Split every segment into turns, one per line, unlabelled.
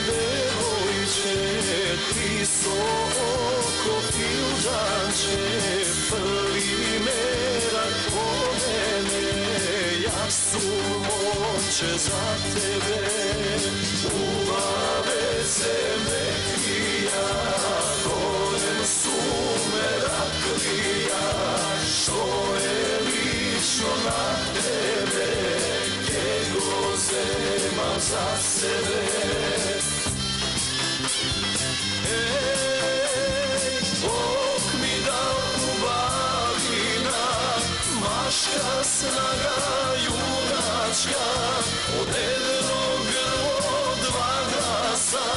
devojče, ti oko filđanče, prvi merak pomene, ja su moće za tebe. Uvave se me krija, konem su me raklija, što je lično na tebe, ke groze mam za sebe. Bog mi dao ljubavi, maška snaga junačka, od jednog grlo dva glasa,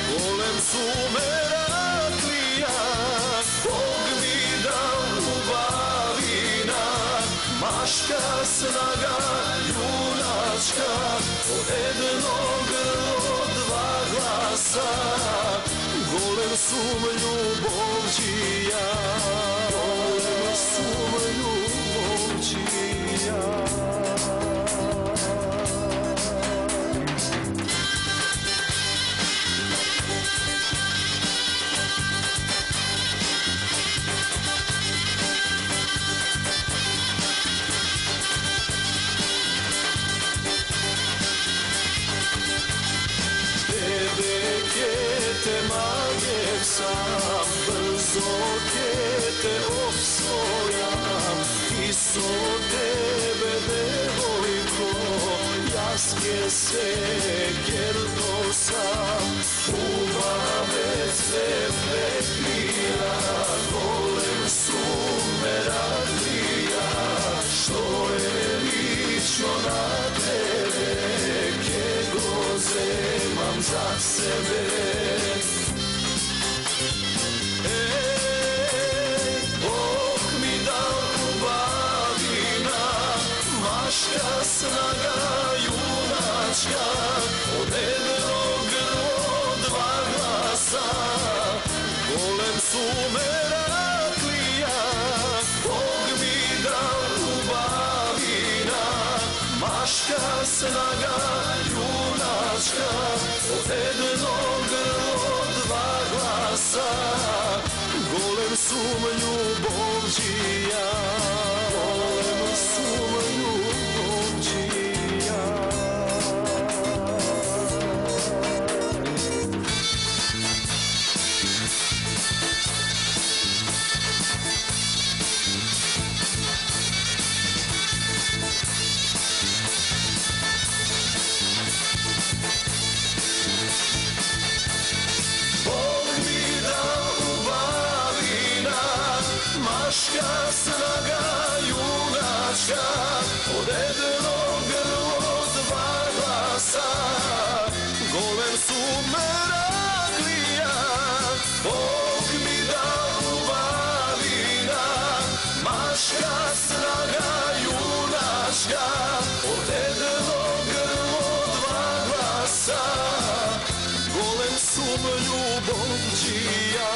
golem su me raklija. Bog mi dao ljubavi, maška snaga junačka, od jednog grlo dva glasa, golem sum ljubovđija, golem sum ljubovđija. Te majem sam, brzo te osvojam, i so tebe devojko, jaske se gerdo sam. Uvave se preklija, golem su me raklija, što je lično na tebe, ke groze mam za sebe. Bog mi dao ljubavi, maška snaga junačka, od jednog grlo dva glasa, golem su me raklija. Bog mi dao ljubavi, maška snaga junačka, od jednog grlo dva glasa, golem sum ljubovđija, golem sum ljubovđija. Maška snaga junačka, od jednog grlo dva glasa, golem su me raklija. Bog mi dao ljubavi, maška snaga junačka, od jednog grlo dva glasa, golem su me ljubovđija.